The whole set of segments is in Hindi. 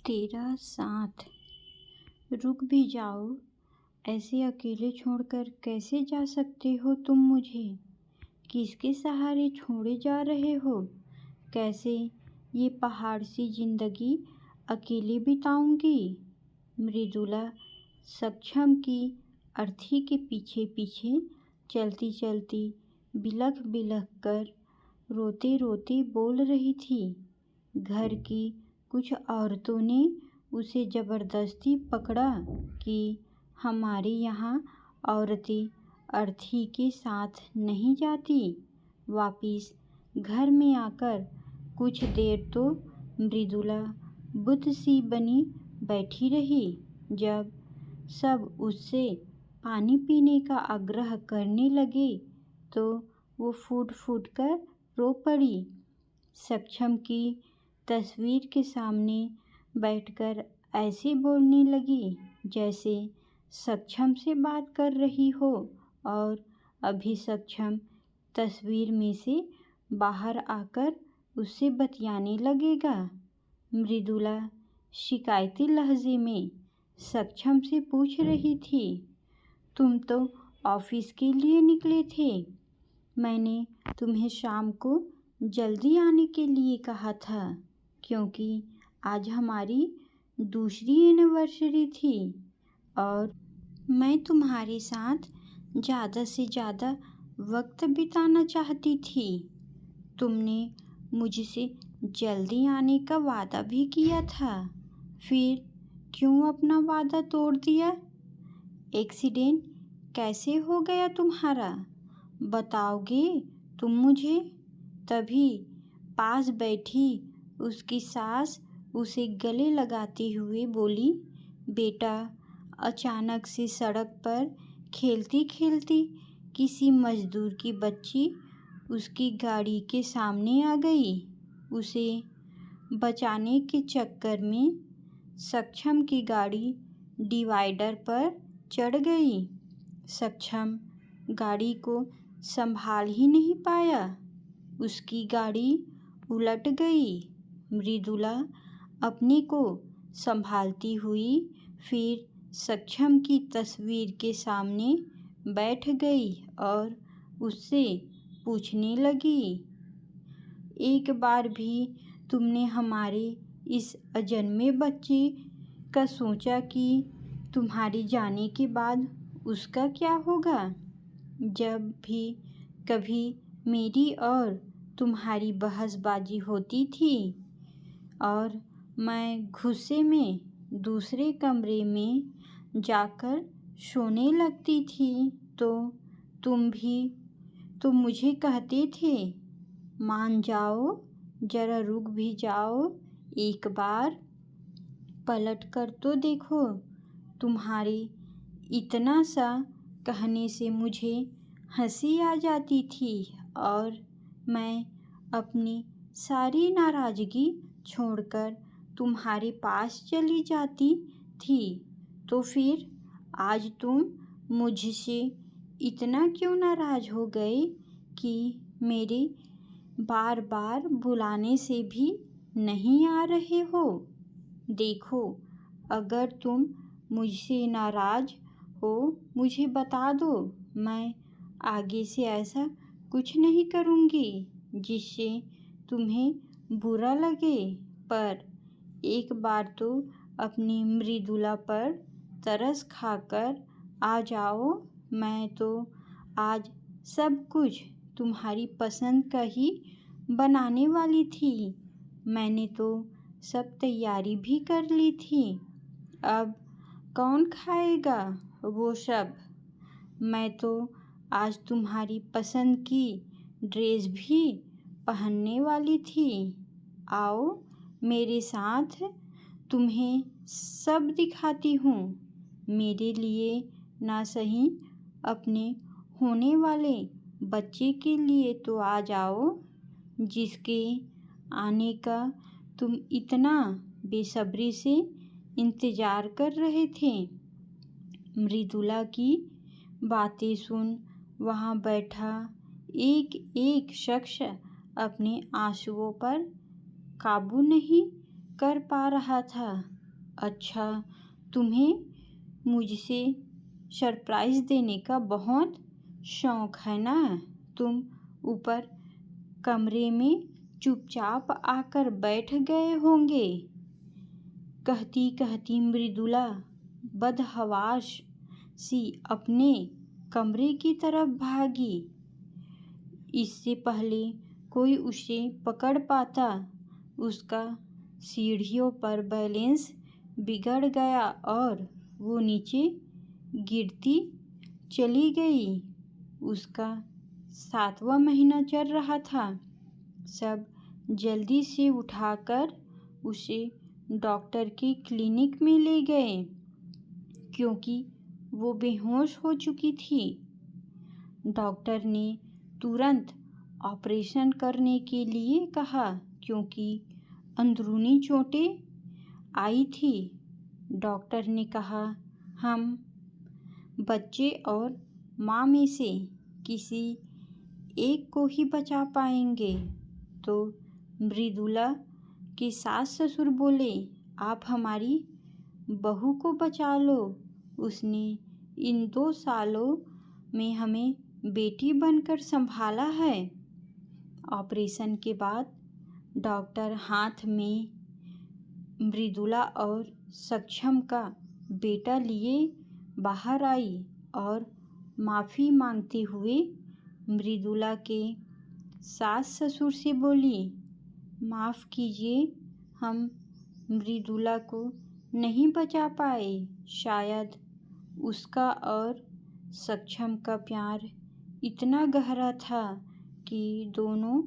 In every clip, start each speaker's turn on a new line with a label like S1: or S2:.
S1: तेरा साथ। रुक भी जाओ, ऐसे अकेले छोड़कर कैसे जा सकते हो तुम मुझे? किसके सहारे छोड़े जा रहे हो? कैसे ये पहाड़ सी जिंदगी अकेले बिताऊंगी? मृदुला सक्षम की अर्थी के पीछे पीछे चलती चलती बिलख बिलख कर रोते रोते बोल रही थी। घर की कुछ औरतों ने उसे ज़बरदस्ती पकड़ा कि हमारे यहाँ औरतें अर्थी के साथ नहीं जाती। वापिस घर में आकर कुछ देर तो मृदुला बुद्ध सी बनी बैठी रही। जब सब उससे पानी पीने का आग्रह करने लगे तो वो फूट फूट कर रो पड़ी। सक्षम की तस्वीर के सामने बैठकर ऐसे बोलने लगी जैसे सक्षम से बात कर रही हो और अभी सक्षम तस्वीर में से बाहर आकर उससे बतियाने लगेगा। मृदुला शिकायती लहजे में सक्षम से पूछ रही थी, तुम तो ऑफिस के लिए निकले थे। मैंने तुम्हें शाम को जल्दी आने के लिए कहा था क्योंकि आज हमारी दूसरी एनिवर्सरी थी और मैं तुम्हारे साथ ज़्यादा से ज़्यादा वक्त बिताना चाहती थी। तुमने मुझसे जल्दी आने का वादा भी किया था, फिर क्यों अपना वादा तोड़ दिया? एक्सीडेंट कैसे हो गया तुम्हारा, बताओगे तुम मुझे? तभी पास बैठी उसकी सास उसे गले लगाते हुए बोली, बेटा, अचानक से सड़क पर खेलती खेलती किसी मजदूर की बच्ची उसकी गाड़ी के सामने आ गई। उसे बचाने के चक्कर में सक्षम की गाड़ी डिवाइडर पर चढ़ गई। सक्षम गाड़ी को संभाल ही नहीं पाया, उसकी गाड़ी उलट गई। मृदुला अपने को संभालती हुई फिर सक्षम की तस्वीर के सामने बैठ गई और उससे पूछने लगी, एक बार भी तुमने हमारे इस अजन्मे बच्चे का सोचा कि तुम्हारे जाने के बाद उसका क्या होगा? जब भी कभी मेरी और तुम्हारी बहसबाजी होती थी और मैं गुस्से में दूसरे कमरे में जाकर सोने लगती थी तो तुम मुझे कहते थे, मान जाओ, जरा रुक भी जाओ, एक बार पलट कर तो देखो। तुम्हारे इतना सा कहने से मुझे हंसी आ जाती थी और मैं अपनी सारी नाराज़गी छोड़कर तुम्हारे पास चली जाती थी। तो फिर आज तुम मुझसे इतना क्यों नाराज़ हो गए कि मेरे बार बार बुलाने से भी नहीं आ रहे हो? देखो, अगर तुम मुझसे नाराज़ हो मुझे बता दो, मैं आगे से ऐसा कुछ नहीं करूँगी जिससे तुम्हें बुरा लगे। पर एक बार तो अपनी मृदुला पर तरस खाकर आ जाओ। मैं तो आज सब कुछ तुम्हारी पसंद का ही बनाने वाली थी। मैंने तो सब तैयारी भी कर ली थी। अब कौन खाएगा वो सब? मैं तो आज तुम्हारी पसंद की ड्रेस भी पहनने वाली थी। आओ मेरे साथ, तुम्हें सब दिखाती हूँ। मेरे लिए ना सही अपने होने वाले बच्चे के लिए तो आ जाओ, जिसके आने का तुम इतना बेसब्री से इंतज़ार कर रहे थे। मृदुला की बातें सुन वहाँ बैठा एक एक शख्स अपने आंसुओं पर काबू नहीं कर पा रहा था। अच्छा, तुम्हें मुझसे सरप्राइज़ देने का बहुत शौक है ना? तुम ऊपर कमरे में चुपचाप आकर बैठ गए होंगे। कहती कहती मृदुला बदहवास सी अपने कमरे की तरफ भागी। इससे पहले कोई उसे पकड़ पाता, उसका सीढ़ियों पर बैलेंस बिगड़ गया और वो नीचे गिरती चली गई। उसका 7वां महीना चल रहा था। सब जल्दी से उठाकर उसे डॉक्टर के क्लिनिक में ले गए, क्योंकि वो बेहोश हो चुकी थी। डॉक्टर ने तुरंत ऑपरेशन करने के लिए कहा, क्योंकि अंदरूनी चोटें आई थी। डॉक्टर ने कहा, हम बच्चे और माँ में से किसी एक को ही बचा पाएंगे। तो मृदुला के सास ससुर बोले, आप हमारी बहू को बचा लो, उसने इन 2 सालों में हमें बेटी बनकर संभाला है। ऑपरेशन के बाद डॉक्टर हाथ में मृदुला और सक्षम का बेटा लिए बाहर आई और माफ़ी मांगते हुए मृदुला के सास ससुर से बोली, माफ़ कीजिए, हम मृदुला को नहीं बचा पाए। शायद उसका और सक्षम का प्यार इतना गहरा था कि दोनों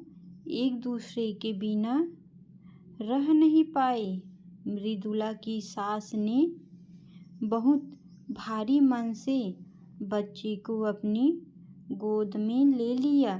S1: एक दूसरे के बिना रह नहीं पाए। मृदुला की सास ने बहुत भारी मन से बच्चे को अपनी गोद में ले लिया